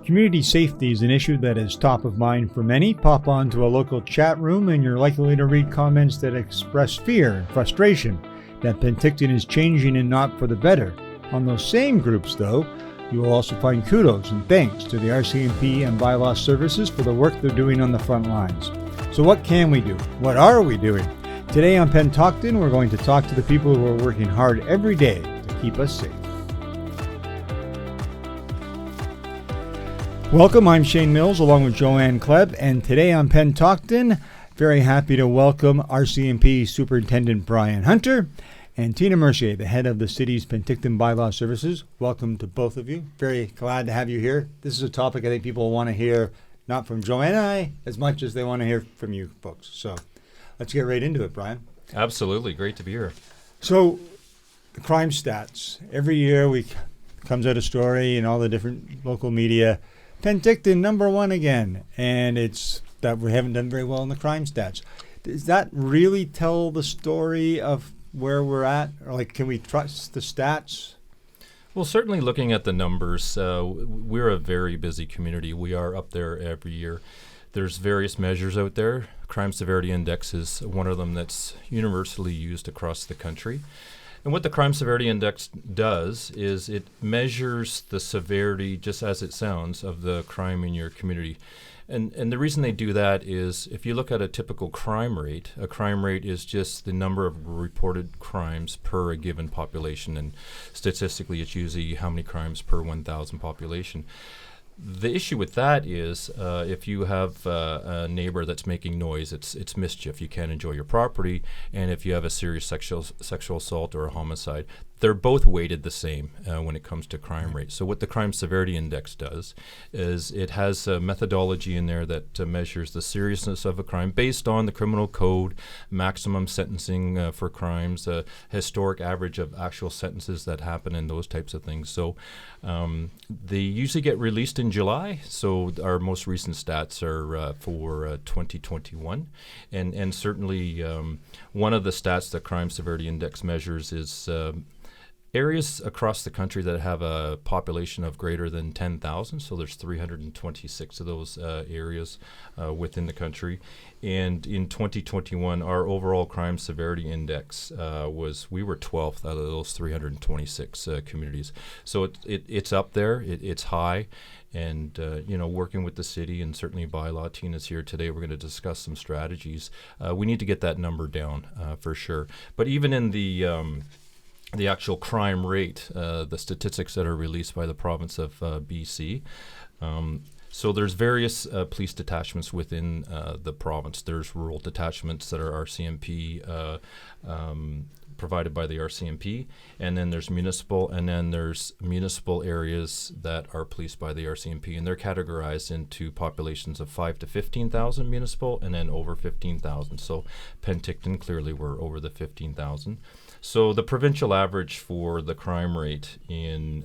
Community safety is an issue that is top of mind for many. Pop onto a local chat room and you're likely to read comments that express fear and frustration that Penticton is changing and not for the better. On those same groups, though, you will also find kudos and thanks to the RCMP and Bylaw services for the work they're doing on the front lines. So what can we do? What are we doing? Today on Penticton, we're going to talk to the people who are working hard every day to keep us safe. Welcome, I'm Shane Mills along with Joanne Klebb, and today on Penticton, very happy to welcome RCMP Superintendent Brian Hunter and Tina Mercier, the head of the city's Penticton Bylaw Services. Welcome to both of you. Very glad to have you here. This is a topic I think people want to hear, not from Joanne and I, as much as they want to hear from you folks. So let's get right into it, Brian. Absolutely. Great to be here. So the crime stats. Every year comes out a story in all the different local media. Penticton number one again, and it's that we haven't done very well in the crime stats. Does that really tell the story of where we're at? Or can we trust the stats? Well, certainly looking at the numbers, we're a very busy community. We are up there every year. There's various measures out there. Crime Severity Index is one of them that's universally used across the country. And what the Crime Severity Index does is it measures the severity, just as it sounds, of the crime in your community. And the reason they do that is if you look at a typical crime rate, a crime rate is just the number of reported crimes per a given population. And statistically, it's usually how many crimes per 1,000 population. The issue with that is if you have a neighbor that's making noise, it's mischief. You can't enjoy your property. And if you have a serious sexual assault or a homicide, they're both weighted the same when it comes to crime rate. So what the Crime Severity Index does is it has a methodology in there that measures the seriousness of a crime based on the criminal code, maximum sentencing for crimes, historic average of actual sentences that happen, and those types of things. So they usually get released in July. So our most recent stats are for 2021. And certainly one of the stats that Crime Severity Index measures is areas across the country that have a population of greater than 10,000. So there's 326 of those areas within the country. And in 2021, our overall crime severity index we were 12th out of those 326 communities. So it's up there, it's high. And, working with the city and certainly Bylaw, Tina's here today, we're going to discuss some strategies. We need to get that number down for sure. But even in the actual crime rate, the statistics that are released by the province of BC. So there's various police detachments within the province. There's rural detachments that are RCMP, provided by the RCMP, and then there's municipal, and then there's municipal areas that are policed by the RCMP, and they're categorized into populations of 5 to 15,000 municipal, and then over 15,000. So Penticton, clearly we're over the 15,000. So the provincial average for the crime rate in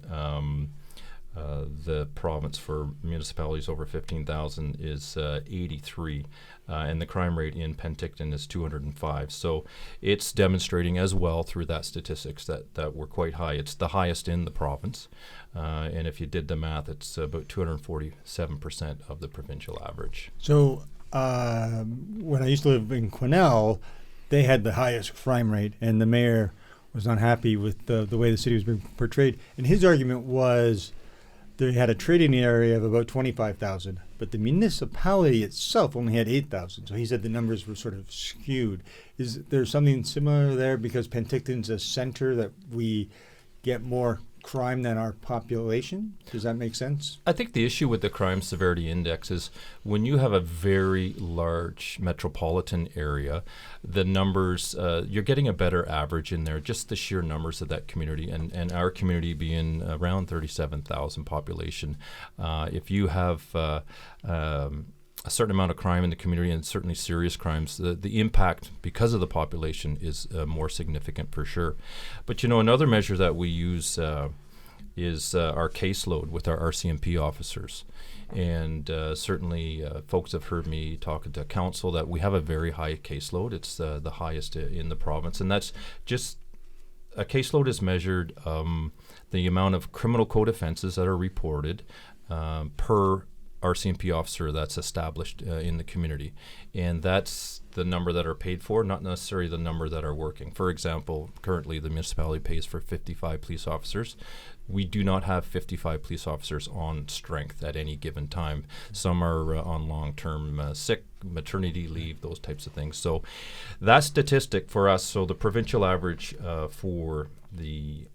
the province for municipalities over 15,000 is 83, and the crime rate in Penticton is 205. So it's demonstrating as well through that statistics that we're quite high. It's the highest in the province, and if you did the math, it's about 247% of the provincial average. So when I used to live in Quesnel, they had the highest crime rate, and the mayor was not happy with the way the city was being portrayed. And his argument was they had a trading area of about 25,000, but the municipality itself only had 8,000. So he said the numbers were sort of skewed. Is there something similar there because Penticton's a center that we get more crime than our population? Does that make sense? I think the issue with the Crime Severity Index is when you have a very large metropolitan area, the numbers, you're getting a better average in there, just the sheer numbers of that community, and our community being around 37,000 population. If you have a certain amount of crime in the community, and certainly serious crimes, the impact because of the population is more significant for sure. But another measure that we use is our caseload with our RCMP officers. And certainly folks have heard me talking to council that we have a very high caseload. It's the highest in the province, and that's just a caseload is measured the amount of criminal code offenses that are reported per RCMP officer that's established in the community. And that's the number that are paid for, not necessarily the number that are working. For example, currently the municipality pays for 55 police officers. We do not have 55 police officers on strength at any given time. Some are on long-term sick, maternity leave, those types of things. So that statistic for us, so the provincial average for the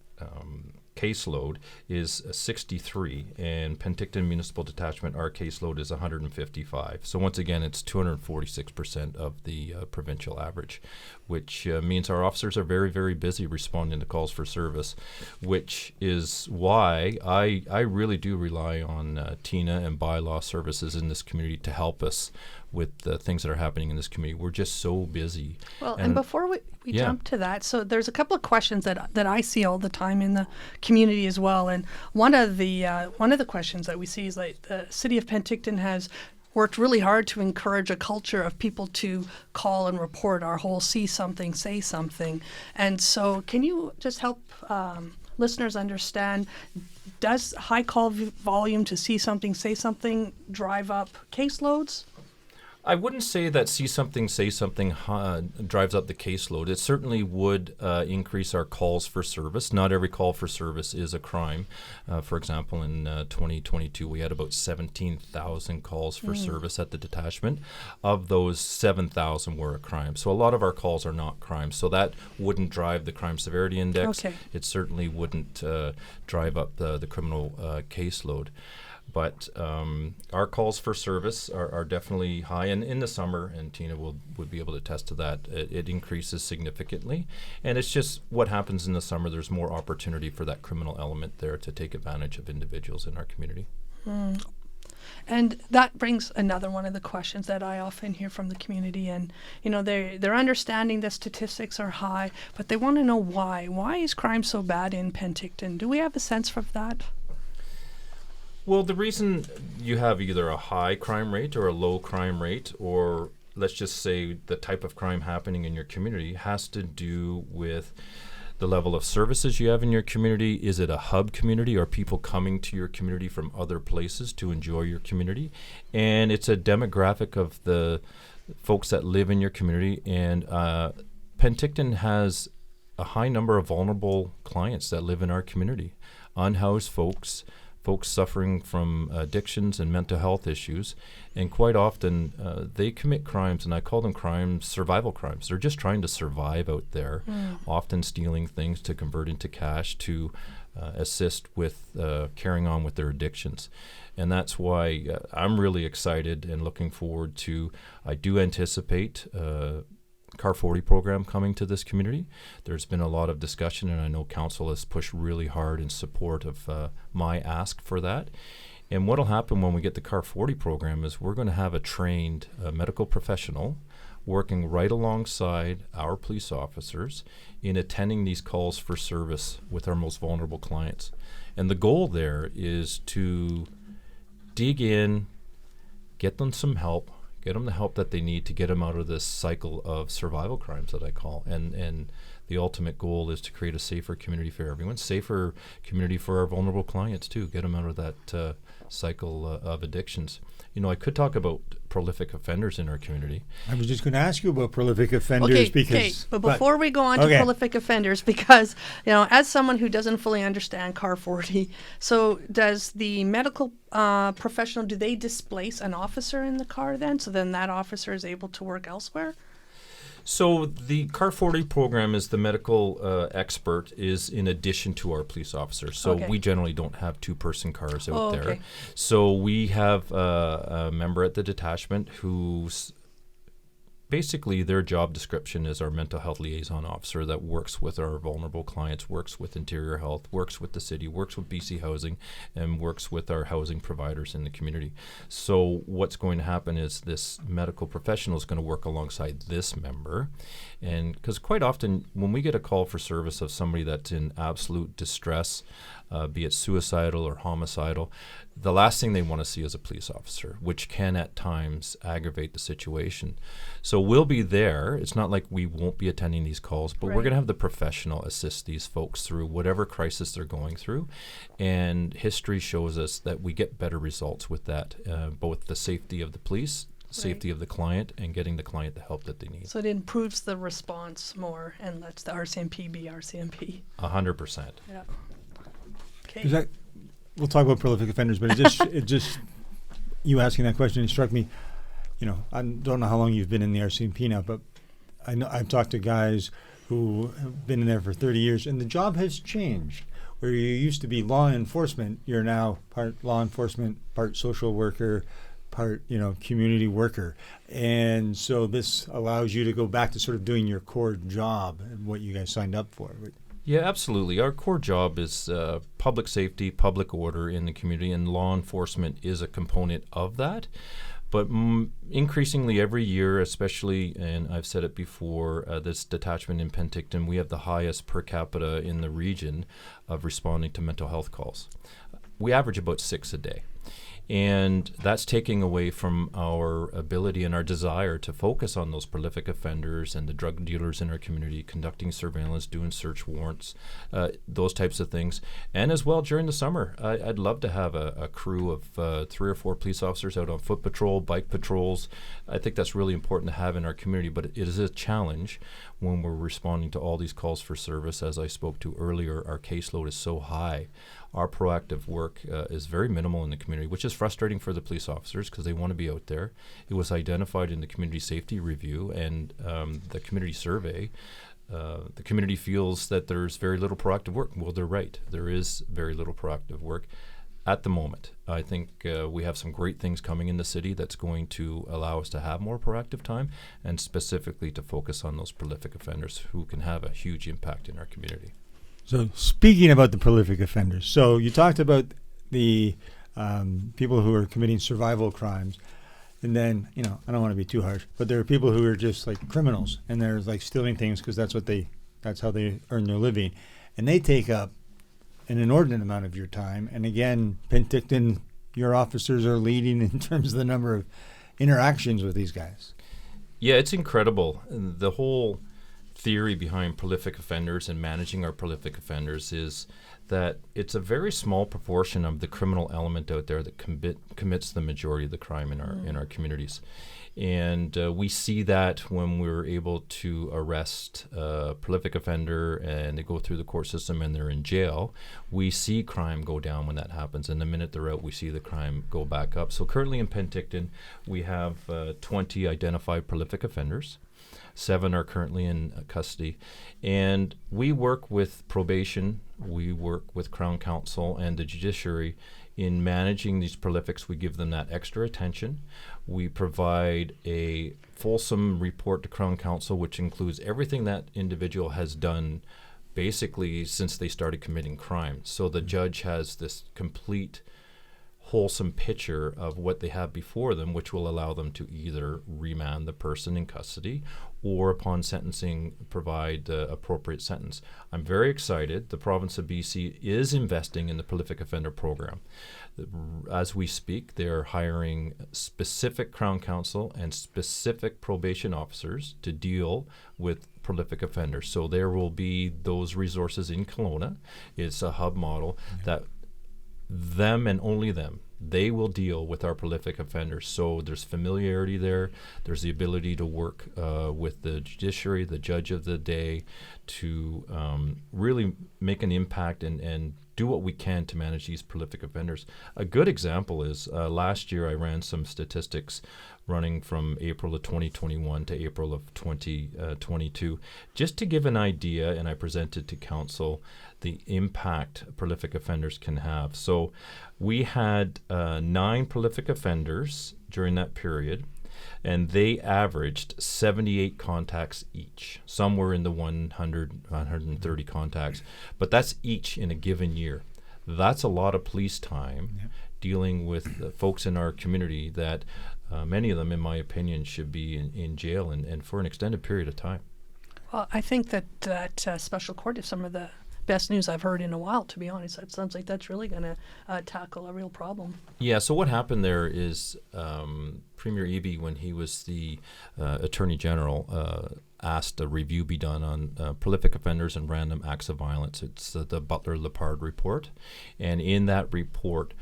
caseload is 63, and Penticton Municipal Detachment, our caseload is 155. So once again, it's 246% of the provincial average, which means our officers are very, very busy responding to calls for service, which is why I really do rely on Tina and bylaw services in this community to help us with the things that are happening in this community. We're just so busy. Well, and before we jump to that, so there's a couple of questions that I see all the time in the community as well. And one of the questions that we see is like the city of Penticton has worked really hard to encourage a culture of people to call and report our whole see something, say something. And so can you just help listeners understand, does high call volume to see something, say something drive up caseloads? I wouldn't say that see something, say something drives up the caseload. It certainly would increase our calls for service. Not every call for service is a crime. For example, in 2022, we had about 17,000 calls for service at the detachment. Of those, 7,000 were a crime. So a lot of our calls are not crimes. So that wouldn't drive the crime severity index. Okay. It certainly wouldn't drive up the criminal caseload. But our calls for service are definitely high, and in the summer, and Tina would be able to attest to that, it increases significantly. And it's just what happens in the summer. There's more opportunity for that criminal element there to take advantage of individuals in our community. And that brings another one of the questions that I often hear from the community. And, you know, they're understanding the statistics are high, but they want to know why. Why is crime so bad in Penticton? Do we have a sense of that? Well, the reason you have either a high crime rate or a low crime rate, or let's just say the type of crime happening in your community, has to do with the level of services you have in your community. Is it a hub community? Are people coming to your community from other places to enjoy your community? And it's a demographic of the folks that live in your community. And Penticton has a high number of vulnerable clients that live in our community. Unhoused folks suffering from addictions and mental health issues, and quite often they commit crimes, and I call them crimes, survival crimes. They're just trying to survive out there, often stealing things to convert into cash to assist with carrying on with their addictions. And that's why I'm really excited and looking forward to, I do anticipate CAR 40 program coming to this community. There's been a lot of discussion, and I know council has pushed really hard in support of my ask for that. And what will happen when we get the CAR 40 program is we're going to have a trained medical professional working right alongside our police officers in attending these calls for service with our most vulnerable clients. And the goal there is to dig in, get them some help, get them the help that they need to get them out of this cycle of survival crimes that I call. And the ultimate goal is to create a safer community for everyone, safer community for our vulnerable clients too, get them out of that cycle of addictions. You know, I could talk about prolific offenders in our community. I was just going to ask you about prolific offenders but before we go on to prolific offenders, because, you know, as someone who doesn't fully understand CAR 40, so does the medical professional, do they displace an officer in the car then? So then that officer is able to work elsewhere? So the CAR 40 program is the medical expert is in addition to our police officers. So we generally don't have two-person cars out there. So we have a member at the detachment who's basically their job description is our mental health liaison officer that works with our vulnerable clients, works with Interior Health, works with the city, works with BC Housing, and works with our housing providers in the community. So what's going to happen is this medical professional is going to work alongside this member. And because quite often when we get a call for service of somebody that's in absolute distress, be it suicidal or homicidal. The last thing they want to see is a police officer, which can at times aggravate the situation. So we'll be there. It's not like we won't be attending these calls, but we're going to have the professional assist these folks through whatever crisis they're going through. And history shows us that we get better results with that, both the safety of the police, safety of the client, and getting the client the help that they need. So it improves the response more and lets the RCMP be RCMP. 100%. Yeah. Okay. We'll talk about prolific offenders, but it just you asking that question, it struck me. I don't know how long you've been in the RCMP now, but I know I've talked to guys who have been in there for 30 years, and the job has changed. Where you used to be law enforcement, you're now part law enforcement, part social worker, part community worker, and so this allows you to go back to sort of doing your core job and what you guys signed up for. Yeah, absolutely. Our core job is public safety, public order in the community, and law enforcement is a component of that. But increasingly every year, especially, and I've said it before, this detachment in Penticton, we have the highest per capita in the region of responding to mental health calls. We average about 6 a day. And that's taking away from our ability and our desire to focus on those prolific offenders and the drug dealers in our community, conducting surveillance, doing search warrants, those types of things. And as well, during the summer, I'd love to have a crew of 3 or 4 police officers out on foot patrol, bike patrols. I think that's really important to have in our community, but it is a challenge when we're responding to all these calls for service. As I spoke to earlier, our caseload is so high. Our proactive work is very minimal in the community, which is frustrating for the police officers because they want to be out there. It was identified in the community safety review and the community survey. The community feels that there's very little proactive work. Well, they're right. There is very little proactive work at the moment. I think we have some great things coming in the city that's going to allow us to have more proactive time and specifically to focus on those prolific offenders who can have a huge impact in our community. So speaking about the prolific offenders, so you talked about the people who are committing survival crimes, and then, I don't want to be too harsh, but there are people who are just like criminals, and they're like stealing things because that's how they earn their living, and they take up an inordinate amount of your time. And again, Penticton, your officers are leading in terms of the number of interactions with these guys. Yeah, it's incredible. The whole theory behind prolific offenders and managing our prolific offenders is that it's a very small proportion of the criminal element out there that commits the majority of the crime in our communities. And we see that when we're able to arrest a prolific offender and they go through the court system and they're in jail, we see crime go down when that happens. And the minute they're out, we see the crime go back up. So currently in Penticton, we have 20 identified prolific offenders. 7 are currently in custody. And we work with probation, we work with Crown Counsel and the judiciary in managing these prolifics. We give them that extra attention. We provide a fulsome report to Crown Counsel, which includes everything that individual has done basically since they started committing crime. So the judge has this complete wholesome picture of what they have before them, which will allow them to either remand the person in custody or upon sentencing provide the appropriate sentence. I'm very excited. The province of BC is investing in the prolific offender program. As we speak, they're hiring specific Crown Counsel and specific probation officers to deal with prolific offenders. So there will be those resources in Kelowna. It's a hub model that them and only them, they will deal with our prolific offenders. So there's familiarity there. There's the ability to work with the judiciary, the judge of the day, to really make an impact and do what we can to manage these prolific offenders. A good example is last year I ran some statistics running from April of 2021 to April of 2022, just to give an idea, and I presented to council the impact prolific offenders can have. So we had 9 prolific offenders during that period, and they averaged 78 contacts each. Some were in the 100, 130 contacts, but that's each in a given year. That's a lot of police time dealing with folks in our community that many of them, in my opinion, should be in jail and for an extended period of time. Well, I think that special court, if some of the best news I've heard in a while, to be honest. That sounds like that's really going to tackle a real problem. Yeah, so what happened there is Premier Eby, when he was the Attorney General, asked a review be done on prolific offenders and random acts of violence. It's the Butler-Lepard report. And in that report,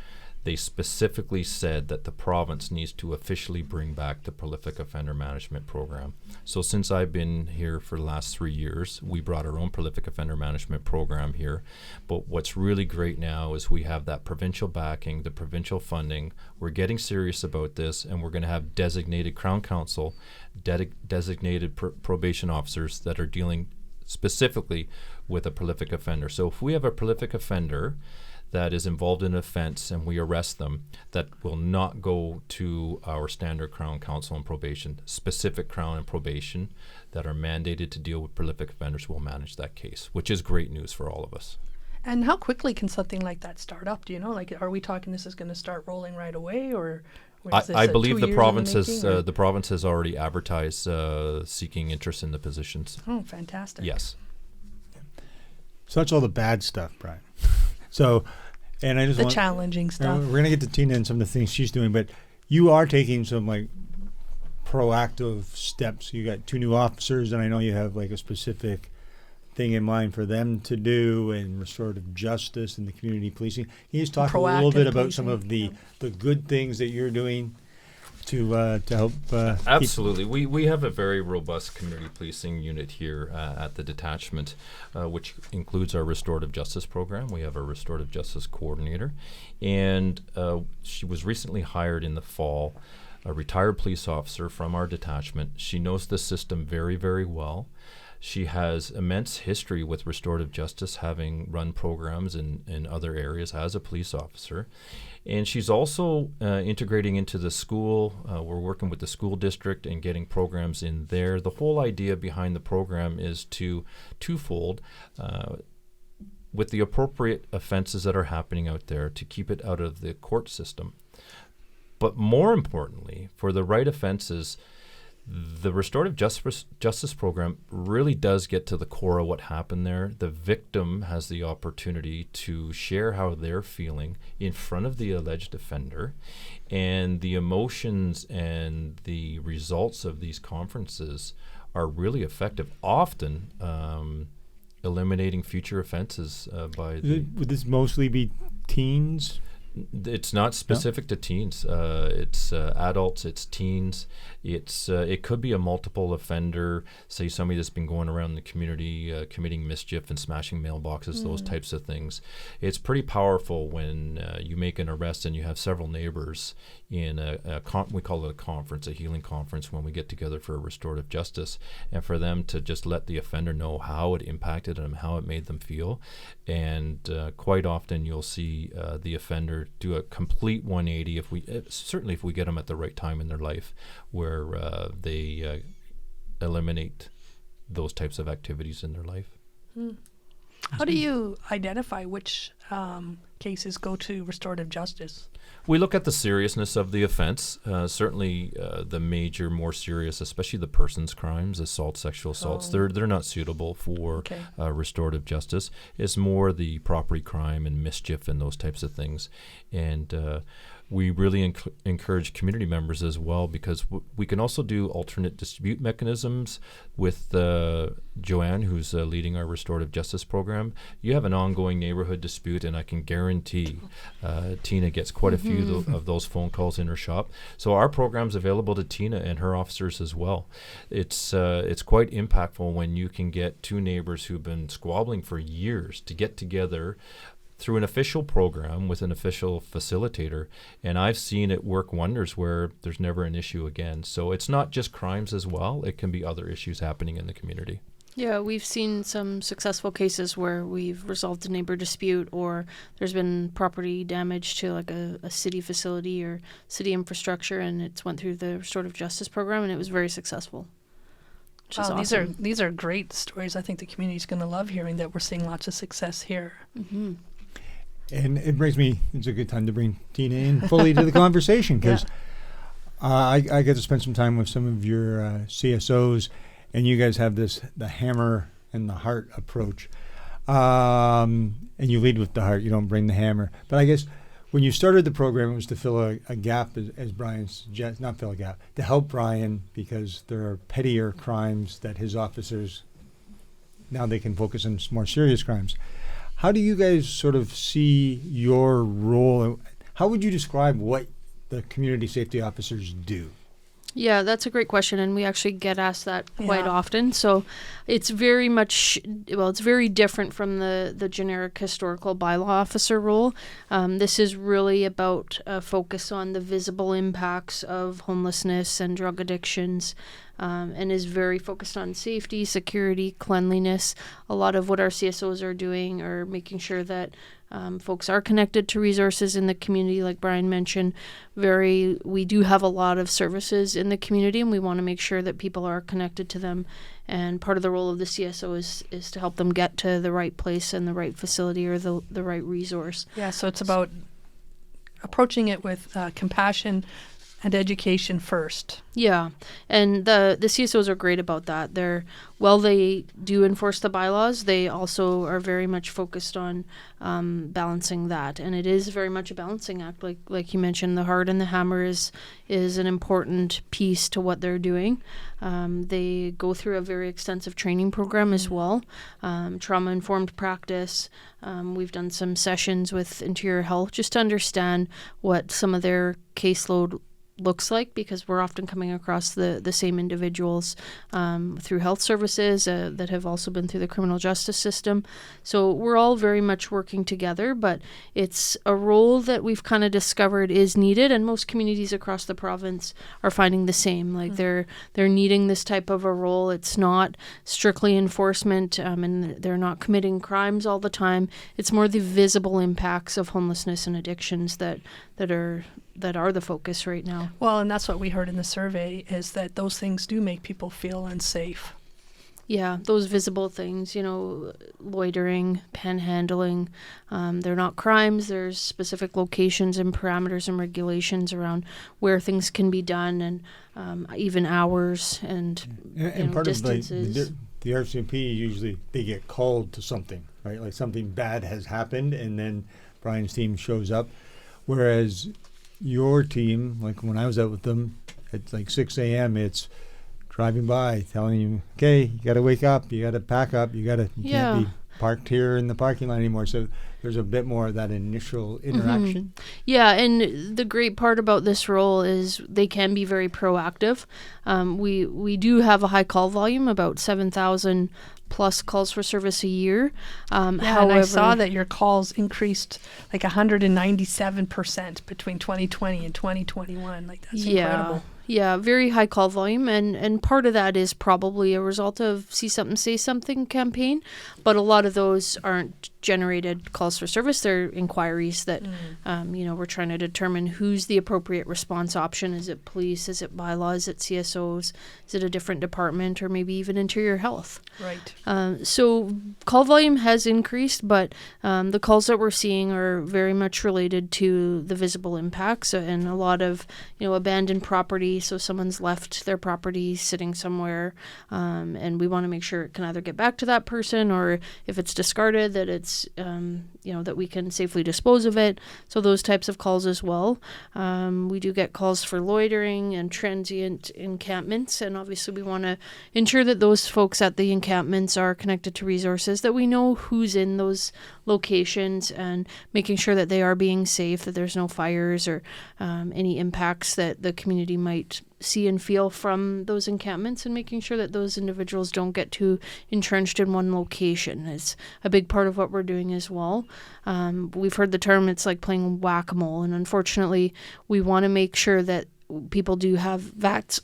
they specifically said that the province needs to officially bring back the prolific offender management program. So since I've been here for the last 3 years, we brought our own prolific offender management program here. But what's really great now is we have that provincial backing, the provincial funding. We're getting serious about this, and we're going to have designated Crown Counsel, designated probation officers that are dealing specifically with a prolific offender. So if we have a prolific offender that is involved in an offense and we arrest them, that will not go to our standard Crown Counsel and probation. Specific Crown and probation that are mandated to deal with prolific offenders will manage that case, which is great news for all of us. And how quickly can something like that start up? Do you know? Like, are we talking this is going to start rolling right away, or is this I believe 2 the years province in the making, has the province has already advertised seeking interest in the positions. Oh, fantastic! Yes. So that's all the bad stuff, Brian. So, and I just The want, challenging stuff. we're going to get to Tina and some of the things she's doing, but you are taking some like proactive steps. You got 2 new officers, and I know you have like a specific thing in mind for them to do, and restorative justice and the community policing. Can you just talk a little bit about some of the good things that you're doing to help? Absolutely. We have a very robust community policing unit here at the detachment, which includes our restorative justice program. We have a restorative justice coordinator, and she was recently hired in the fall, a retired police officer from our detachment. She knows the system very, very well. She has immense history with restorative justice, having run programs in other areas as a police officer. And she's also integrating into the school. We're working with the school district and getting programs in there. The whole idea behind the program is twofold. With the appropriate offenses that are happening out there, to keep it out of the court system. But more importantly, for the right offenses, the restorative justice program really does get to the core of what happened there. The victim has the opportunity to share how they're feeling in front of the alleged offender, and the emotions and the results of these conferences are really effective, often eliminating future offenses would this mostly be teens? It's not specific to teens. It's adults. It's teens. It could be a multiple offender. Say somebody that's been going around the community committing mischief and smashing mailboxes, those types of things. It's pretty powerful when you make an arrest and you have several neighbors in we call it a conference, a healing conference, when we get together for restorative justice, and for them to just let the offender know how it impacted them, how it made them feel. And quite often you'll see the offender do a complete 180 certainly if we get them at the right time in their life, where they eliminate those types of activities in their life. How do you identify which cases go to restorative justice? We look at the seriousness of the offense. Certainly the major, more serious, especially the person's crimes, assault, sexual assaults, they're not suitable for restorative justice. It's more the property crime and mischief and those types of things. And we really encourage community members as well, because we can also do alternate dispute mechanisms with Joanne, who's leading our restorative justice program. You have an ongoing neighborhood dispute, and I can guarantee Tina gets quite a few of those phone calls in her shop. So our program's available to Tina and her officers as well. It's quite impactful when you can get 2 neighbors who've been squabbling for years to get together through an official program with an official facilitator, and I've seen it work wonders where there's never an issue again. So it's not just crimes as well, it can be other issues happening in the community. Yeah, we've seen some successful cases where we've resolved a neighbor dispute, or there's been property damage to like a city facility or city infrastructure, and it's went through the restorative justice program, and it was very successful. Wow, awesome. These are great stories. I think the community's going to love hearing that we're seeing lots of success here. And it brings me, it's a good time to bring Tina in fully to the conversation, because I get to spend some time with some of your CSOs, and you guys have the hammer and the heart approach. And you lead with the heart. You don't bring the hammer. But I guess when you started the program, it was to fill a gap, as Brian suggests, not fill a gap, to help Brian because there are pettier crimes that his officers, now they can focus on more serious crimes. How do you guys sort of see your role? How would you describe what the community safety officers do? Yeah, that's a great question, and we actually get asked that quite often. So it's very much, it's very different from the generic historical bylaw officer role. This is really about a focus on the visible impacts of homelessness and drug addictions, and is very focused on safety, security, cleanliness. A lot of what our CSOs are doing are making sure that folks are connected to resources in the community, like Brian mentioned. We do have a lot of services in the community, and we want to make sure that people are connected to them. And part of the role of the CSO is to help them get to the right place and the right facility or the right resource. Yeah, so it's about approaching it with compassion and education first. Yeah, and the CSOs are great about that. They do enforce the bylaws, they also are very much focused on balancing that. And it is very much a balancing act. Like you mentioned, the heart and the hammer is an important piece to what they're doing. They go through a very extensive training program as well, trauma-informed practice. We've done some sessions with Interior Health just to understand what some of their caseload looks like, because we're often coming across the same individuals through health services that have also been through the criminal justice system. So we're all very much working together, but it's a role that we've kind of discovered is needed, and most communities across the province are finding the same. Like they're needing this type of a role. It's not strictly enforcement, and they're not committing crimes all the time. It's more the visible impacts of homelessness and addictions that are the focus right now. Well, and that's what we heard in the survey, is that those things do make people feel unsafe. Yeah, those visible things, loitering, panhandling, they're not crimes. There's specific locations and parameters and regulations around where things can be done, and even hours and part distances. Of the RCMP, usually they get called to something, right? Like something bad has happened, and then Brian's team shows up. Whereas your team, like when I was out with them, at like 6 a.m., it's driving by, telling you, okay, you got to wake up, you got to pack up, you can't be parked here in the parking lot anymore. So there's a bit more of that initial interaction. Mm-hmm. Yeah, and the great part about this role is they can be very proactive. We do have a high call volume, about 7,000 plus calls for service a year. However, and I saw that your calls increased like 197% between 2020 and 2021. Like, that's incredible. Yeah, very high call volume, and part of that is probably a result of See Something, Say Something campaign, but a lot of those aren't generated calls for service. They're inquiries that, we're trying to determine who's the appropriate response option. Is it police? Is it bylaw? Is it CSOs? Is it a different department, or maybe even Interior Health? Right. So call volume has increased, but the calls that we're seeing are very much related to the visible impacts and a lot of, abandoned property. So someone's left their property sitting somewhere, and we want to make sure it can either get back to that person, or if it's discarded, that it's that we can safely dispose of it. So those types of calls as well. We do get calls for loitering and transient encampments, and obviously we want to ensure that those folks at the encampments are connected to resources, that we know who's in those locations, and making sure that they are being safe, that there's no fires or any impacts that the community might see and feel from those encampments, and making sure that those individuals don't get too entrenched in one location is a big part of what we're doing as well. We've heard the term, it's like playing whack-a-mole, and unfortunately we want to make sure that people do have VATs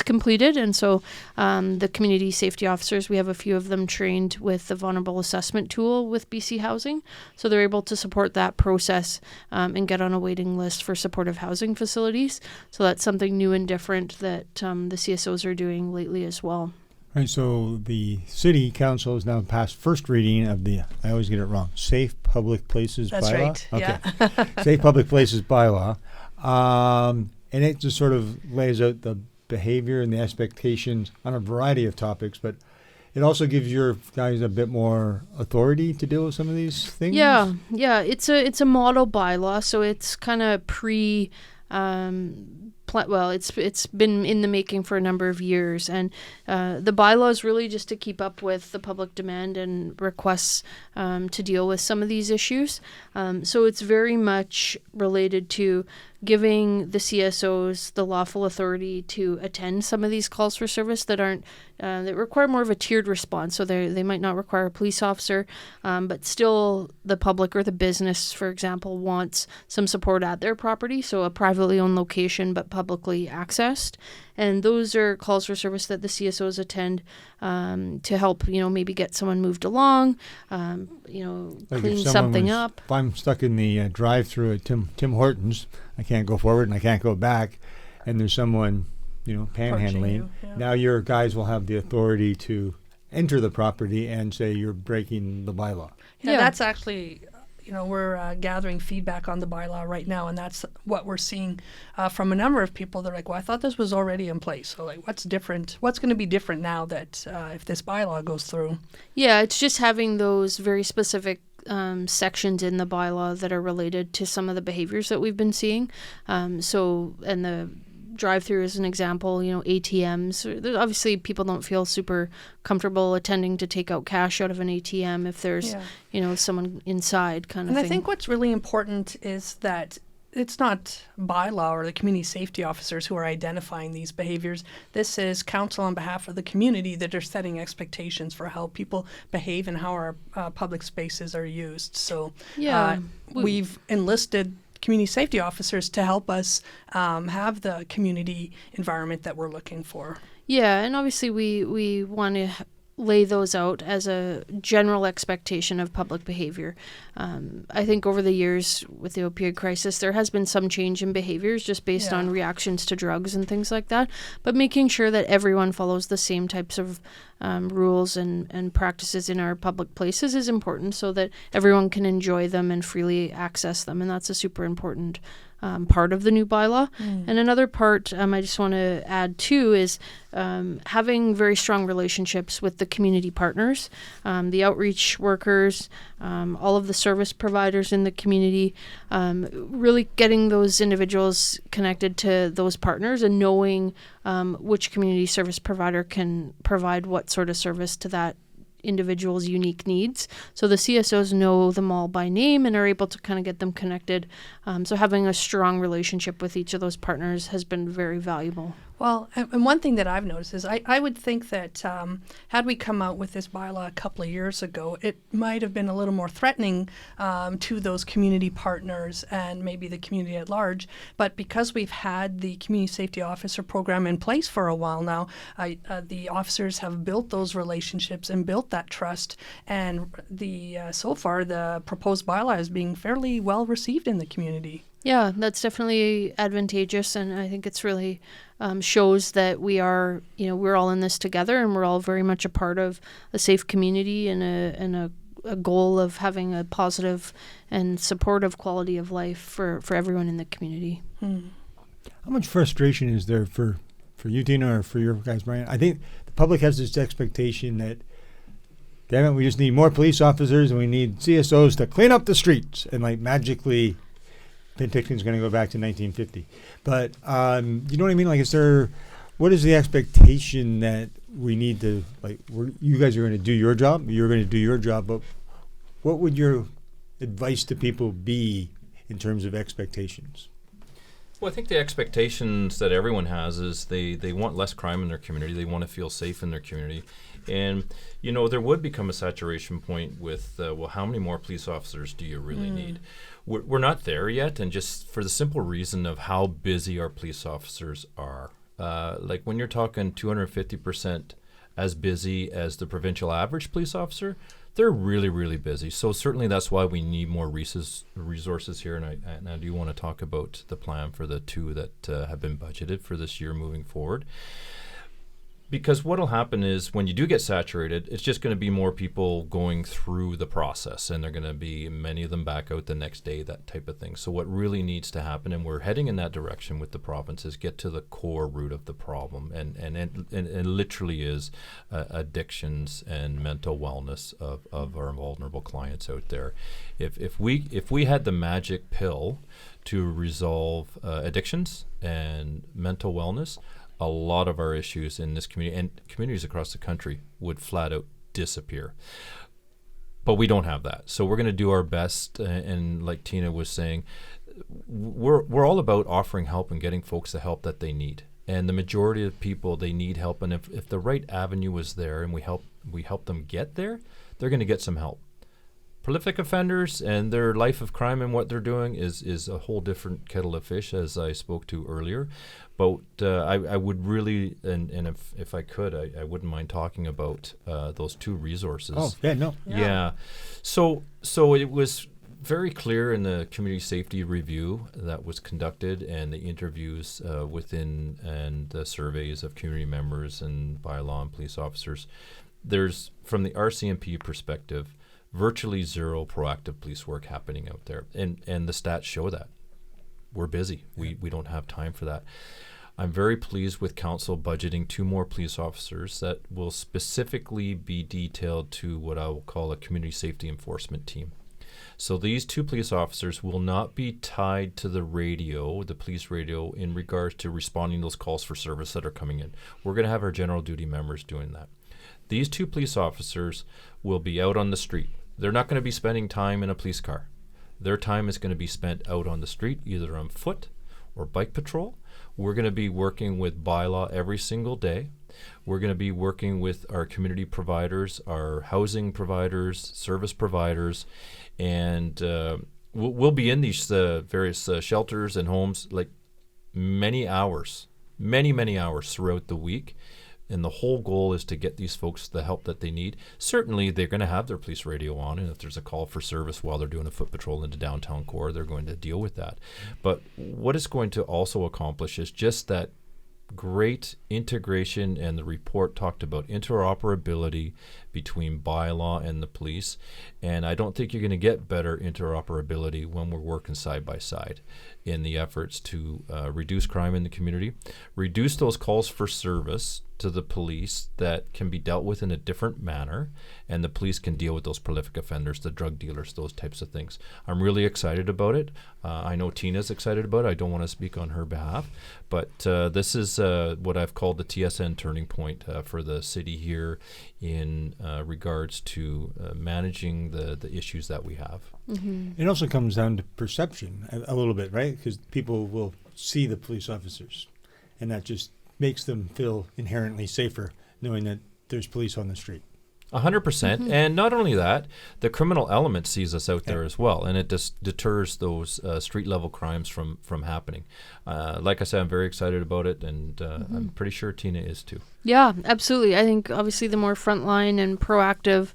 completed, and so the community safety officers, we have a few of them trained with the vulnerable assessment tool with BC Housing, so they're able to support that process and get on a waiting list for supportive housing facilities. So that's something new and different that the CSOs are doing lately as well. Right, so the City Council has now passed first reading of the, I always get it wrong, Safe Public Places Bylaw? That's right, yeah. Safe Public Places Bylaw. And it just sort of lays out the behavior and the expectations on a variety of topics, but it also gives your guys a bit more authority to deal with some of these things. Yeah. It's a model bylaw, so it's kind of it's been in the making for a number of years, and the bylaw is really just to keep up with the public demand and requests to deal with some of these issues. So it's very much related to giving the CSOs the lawful authority to attend some of these calls for service that aren't that require more of a tiered response. So they might not require a police officer, but still the public or the business, for example, wants some support at their property, so a privately owned location but publicly accessed. And those are calls for service that the CSOs attend to help, maybe get someone moved along, Like clean something up. If I'm stuck in the drive-through at Tim Hortons, I can't go forward and I can't go back, and there's someone, panhandling. You, yeah. Now your guys will have the authority to enter the property and say you're breaking the bylaw. Yeah, that's actually, we're gathering feedback on the bylaw right now, and that's what we're seeing from a number of people. They're like, well, I thought this was already in place. So, like, what's different? What's going to be different now that if this bylaw goes through? Yeah, it's just having those very specific sections in the bylaw that are related to some of the behaviors that we've been seeing. And the drive-through is an example, ATMs. Obviously, people don't feel super comfortable attending to take out cash out of an ATM if there's, someone inside kind of thing. And I think what's really important is that it's not bylaw or the community safety officers who are identifying these behaviors. This is council on behalf of the community that are setting expectations for how people behave and how our public spaces are used. So we've enlisted community safety officers to help us have the community environment that we're looking for. Yeah, and obviously we want to lay those out as a general expectation of public behavior. I think over the years with the opioid crisis, there has been some change in behaviors just based on reactions to drugs and things like that. But making sure that everyone follows the same types of rules and practices in our public places is important so that everyone can enjoy them and freely access them. And that's a super important part of the new bylaw. And another part I just want to add too is having very strong relationships with the community partners, the outreach workers, all of the service providers in the community, really getting those individuals connected to those partners and knowing which community service provider can provide what sort of service to that individual's unique needs. So the CSOs know them all by name and are able to kind of get them connected. So having a strong relationship with each of those partners has been very valuable. Well, and one thing that I've noticed is I would think that had we come out with this bylaw a couple of years ago, it might have been a little more threatening to those community partners and maybe the community at large. But because we've had the community safety officer program in place for a while now, the officers have built those relationships and built that trust. And so far, the proposed bylaw is being fairly well received in the community. Yeah, that's definitely advantageous, and I think it's really shows that we are, we're all in this together, and we're all very much a part of a safe community and a goal of having a positive and supportive quality of life for everyone in the community. How much frustration is there for you, Tina, or for your guys, Brian? I think the public has this expectation that, damn it, we just need more police officers and we need CSOs to clean up the streets, and like magically Penticton's going to go back to 1950. But you know what I mean? Like, what is the expectation that we need to, like, you guys are going to do your job, you're going to do your job, but what would your advice to people be in terms of expectations? Well, I think the expectations that everyone has is they want less crime in their community. They want to feel safe in their community. And, there would become a saturation point with, how many more police officers do you really need? We're not there yet, and just for the simple reason of how busy our police officers are. Like when you're talking 250% as busy as the provincial average police officer, they're really, really busy. So certainly that's why we need more resources here, and I do want to talk about the plan for the two that have been budgeted for this year moving forward. Because what will happen is when you do get saturated, it's just going to be more people going through the process, and they're going to be many of them back out the next day, that type of thing. So what really needs to happen, and we're heading in that direction with the province, is get to the core root of the problem, and it literally is addictions and mental wellness of our vulnerable clients out there. If we had the magic pill to resolve addictions and mental wellness, a lot of our issues in this community and communities across the country would flat out disappear. But we don't have that. So we're going to do our best. And like Tina was saying, we're all about offering help and getting folks the help that they need. And the majority of people, they need help. And if the right avenue is there and we help them get there, they're going to get some help. Prolific offenders and their life of crime and what they're doing is a whole different kettle of fish, as I spoke to earlier. But I would really, and if I could, I wouldn't mind talking about those two resources. Oh, yeah, no. Yeah. So it was very clear in the community safety review that was conducted and the interviews within and the surveys of community members and bylaw and police officers. There's, from the RCMP perspective, virtually zero proactive police work happening out there. And the stats show that. We're busy. We don't have time for that. I'm very pleased with council budgeting 2 more police officers that will specifically be detailed to what I will call a community safety enforcement team. So these 2 police officers will not be tied to the radio, the police radio, in regards to responding to those calls for service that are coming in. We're going to have our general duty members doing that. These 2 police officers will be out on the street. They're not going to be spending time in a police car. Their time is going to be spent out on the street, either on foot or bike patrol. We're going to be working with bylaw every single day. We're going to be working with our community providers, our housing providers, service providers, and we'll be in these various shelters and homes like many hours throughout the week. And the whole goal is to get these folks the help that they need. Certainly, they're going to have their police radio on, and if there's a call for service while they're doing a foot patrol into downtown core, they're going to deal with that. But what it's going to also accomplish is just that great integration, and the report talked about interoperability between bylaw and the police. And I don't think you're going to get better interoperability when we're working side by side in the efforts to reduce crime in the community, reduce those calls for service to the police that can be dealt with in a different manner, and the police can deal with those prolific offenders, the drug dealers, those types of things. I'm really excited about it. I know Tina's excited about it. I don't want to speak on her behalf, but this is what I've called the TSN turning point for the city here in regards to managing the issues that we have. Mm-hmm. It also comes down to perception a little bit, right? Because people will see the police officers, and that just makes them feel inherently safer knowing that there's police on the street. 100%. Mm-hmm. And not only that, the criminal element sees us out there as well, and it just deters those street-level crimes from happening. Like I said, I'm very excited about it, and I'm pretty sure Tina is too. Yeah, absolutely. I think obviously the more frontline and proactive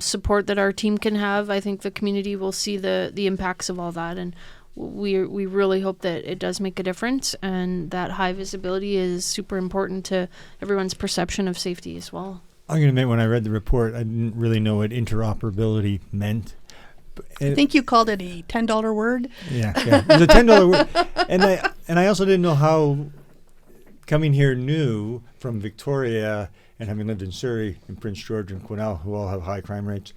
support that our team can have, I think the community will see the impacts of all that, and we really hope that it does make a difference, and that high visibility is super important to everyone's perception of safety as well. I'm going to admit, when I read the report, I didn't really know what interoperability meant. I think you called it a $10 word. Yeah, it was a $10 word. And I also didn't know how, coming here new from Victoria and having lived in Surrey and Prince George and Quesnel, who all have high crime rates,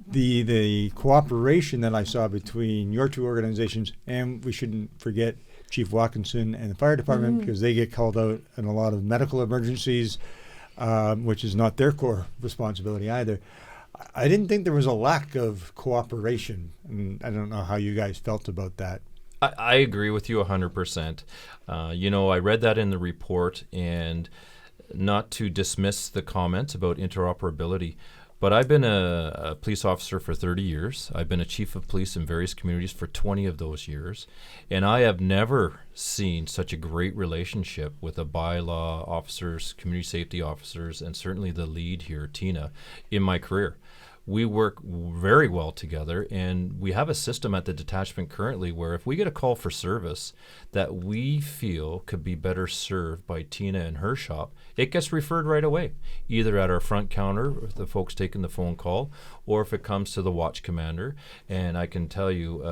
the cooperation that I saw between your 2 organizations, and we shouldn't forget Chief Watkinson and the fire department, because they get called out in a lot of medical emergencies, which is not their core responsibility either. I didn't think there was a lack of cooperation, and I don't know how you guys felt about that. I agree with you 100%. I read that in the report, and not to dismiss the comments about interoperability, but I've been a police officer for 30 years. I've been a chief of police in various communities for 20 of those years. And I have never seen such a great relationship with the bylaw officers, community safety officers, and certainly the lead here, Tina, in my career. We work very well together, and we have a system at the detachment currently where if we get a call for service that we feel could be better served by Tina and her shop, it gets referred right away, either at our front counter, the folks taking the phone call, or if it comes to the watch commander. And I can tell you,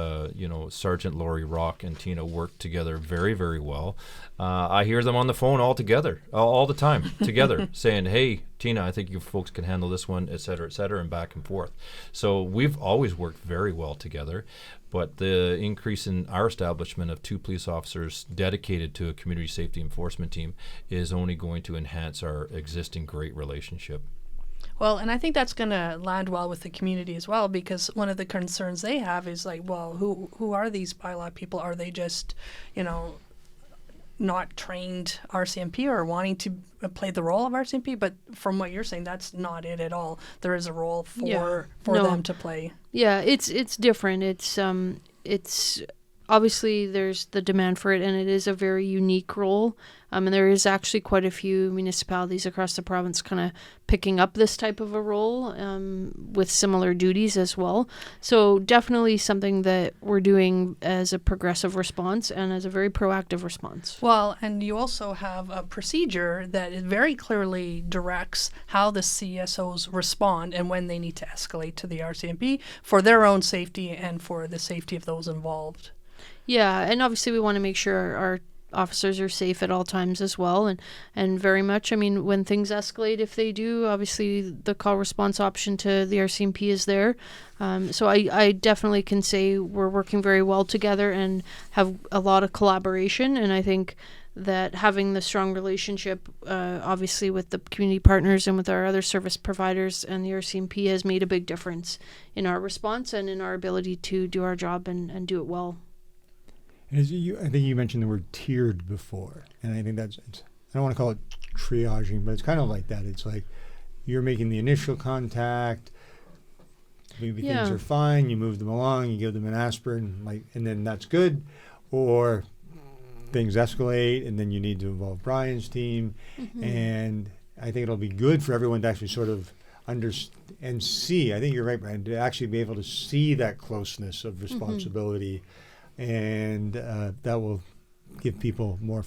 Sergeant Lori Rock and Tina work together very, very well. I hear them on the phone all the time together, saying, hey, Tina, I think you folks can handle this one, et cetera, and back and forth. So we've always worked very well together. But the increase in our establishment of 2 police officers dedicated to a community safety enforcement team is only going to enhance our existing great relationship. Well, and I think that's going to land well with the community as well, because one of the concerns they have is like, well, who are these bylaw people? Are they just, not trained RCMP or wanting to play the role of RCMP? But from what you're saying, that's not it at all. There is a role for them to play. Yeah, it's different. It's obviously there's the demand for it, and it is a very unique role. And there is actually quite a few municipalities across the province kind of picking up this type of a role with similar duties as well. So definitely something that we're doing as a progressive response and as a very proactive response. Well, and you also have a procedure that very clearly directs how the CSOs respond and when they need to escalate to the RCMP for their own safety and for the safety of those involved. Yeah, and obviously we want to make sure our officers are safe at all times as well, and very much, I mean, when things escalate, if they do, obviously the call response option to the RCMP is there. So I definitely can say we're working very well together and have a lot of collaboration, and I think that having the strong relationship, obviously with the community partners and with our other service providers and the RCMP has made a big difference in our response and in our ability to do our job and do it well. I think you mentioned the word tiered before, and I think I don't want to call it triaging, but it's kind of like that. It's like you're making the initial contact, maybe things are fine, you move them along, you give them an aspirin, and then that's good, or things escalate, and then you need to involve Brian's team, and I think it'll be good for everyone to actually sort of understand and see. I think you're right, Brian, to actually be able to see that closeness of responsibility. And that will give people more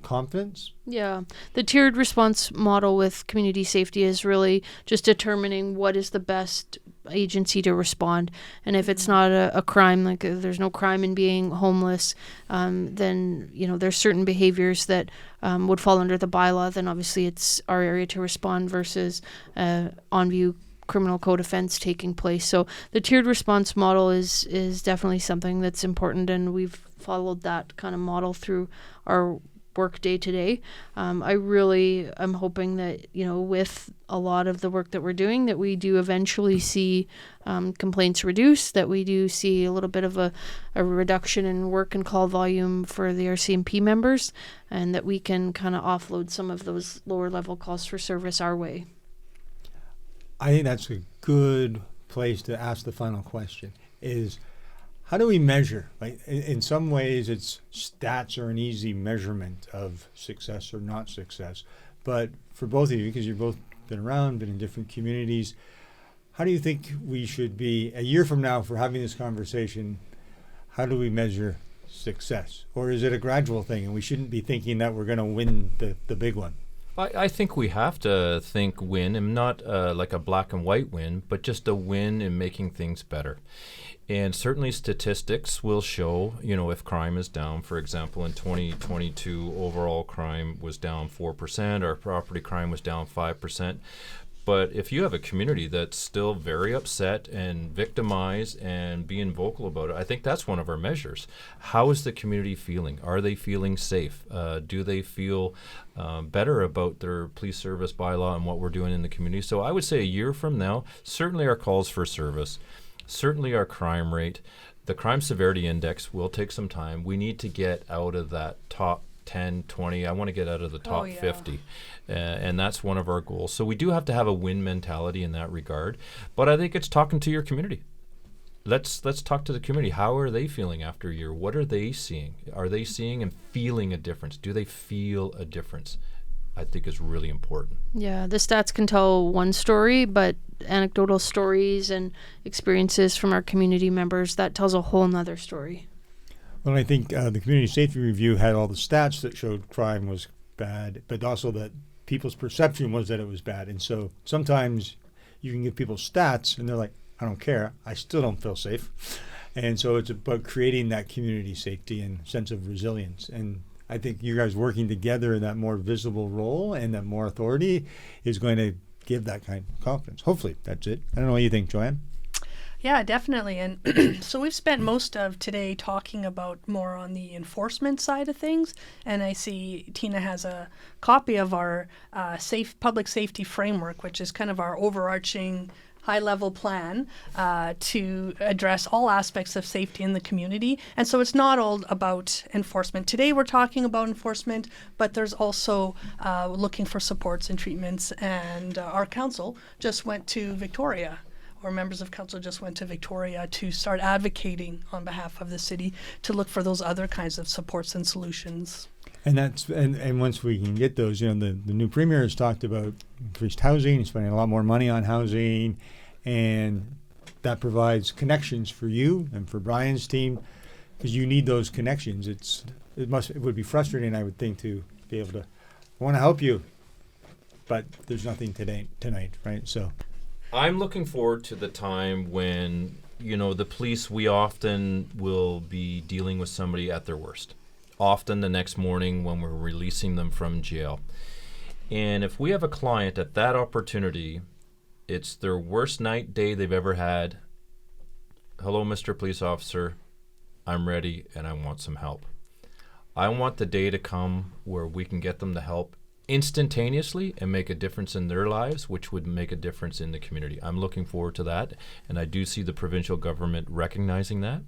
confidence. Yeah. The tiered response model with community safety is really just determining what is the best agency to respond. And if it's not a crime, like there's no crime in being homeless, then, there's certain behaviors that would fall under the bylaw. Then obviously it's our area to respond versus on-view criminal code offense taking place. So the tiered response model is definitely something that's important, and we've followed that kind of model through our work day to day. I really am hoping that, with a lot of the work that we're doing, that we do eventually see complaints reduced, that we do see a little bit of a reduction in work and call volume for the RCMP members, and that we can kind of offload some of those lower level calls for service our way. I think that's a good place to ask the final question is, how do we measure? Like in some ways, stats are an easy measurement of success or not success. But for both of you, because you've both been around, been in different communities, how do you think we should be a year from now for having this conversation? How do we measure success? Or is it a gradual thing and we shouldn't be thinking that we're going to win the big one? I think we have to think win, and not like a black and white win, but just a win in making things better. And certainly statistics will show, if crime is down. For example, in 2022, overall crime was down 4%, our property crime was down 5%. But if you have a community that's still very upset and victimized and being vocal about it, I think that's one of our measures. How is the community feeling? Are they feeling safe? Do they feel better about their police service bylaw and what we're doing in the community? So I would say a year from now, certainly our calls for service, certainly our crime rate, the crime severity index will take some time. We need to get out of that top 10, 20. I want to get out of the top 50. And that's one of our goals. So we do have to have a win mentality in that regard. But I think it's talking to your community. Let's talk to the community. How are they feeling after a year? What are they seeing? Are they seeing and feeling a difference? Do they feel a difference? I think is really important. Yeah, the stats can tell one story, but anecdotal stories and experiences from our community members, that tells a whole nother story. Well, I think the Community Safety Review had all the stats that showed crime was bad, but also that people's perception was that it was bad. And so sometimes you can give people stats and they're like, I don't care. I still don't feel safe. And so it's about creating that community safety and sense of resilience. And I think you guys working together in that more visible role and that more authority is going to give that kind of confidence. Hopefully that's it. I don't know what you think, Joanne. Yeah, definitely. And so we've spent most of today talking about more on the enforcement side of things. And I see Tina has a copy of our Safe Public Safety Framework, which is kind of our overarching high-level plan to address all aspects of safety in the community. And so it's not all about enforcement. Today we're talking about enforcement, but there's also looking for supports and treatments. And our council just went to Victoria, or members of council just went to Victoria to start advocating on behalf of the city to look for those other kinds of supports and solutions. And that's and once we can get those, the new premier has talked about increased housing, spending a lot more money on housing, and that provides connections for you and for Brian's team, because you need those connections. It would be frustrating, I would think, to be able to, I want to help you, but there's nothing tonight, right? So I'm looking forward to the time when, the police, we often will be dealing with somebody at their worst. Often the next morning when we're releasing them from jail. And if we have a client at that opportunity, it's their worst day they've ever had. Hello, Mr. Police Officer. I'm ready and I want some help. I want the day to come where we can get them the help instantaneously and make a difference in their lives, which would make a difference in the community. I'm looking forward to that. And I do see the provincial government recognizing that.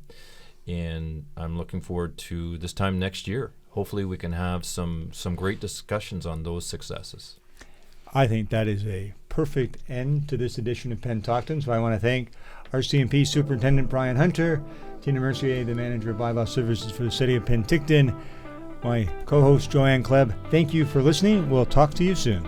And I'm looking forward to this time next year. Hopefully we can have some great discussions on those successes. I think that is a perfect end to this edition of Penn Talkton. So I want to thank RCMP Superintendent Brian Hunter, Tina Mercier, the Manager of Bylaw Services for the City of Penticton, my co-host Joanne Klebb. Thank you for listening. We'll talk to you soon.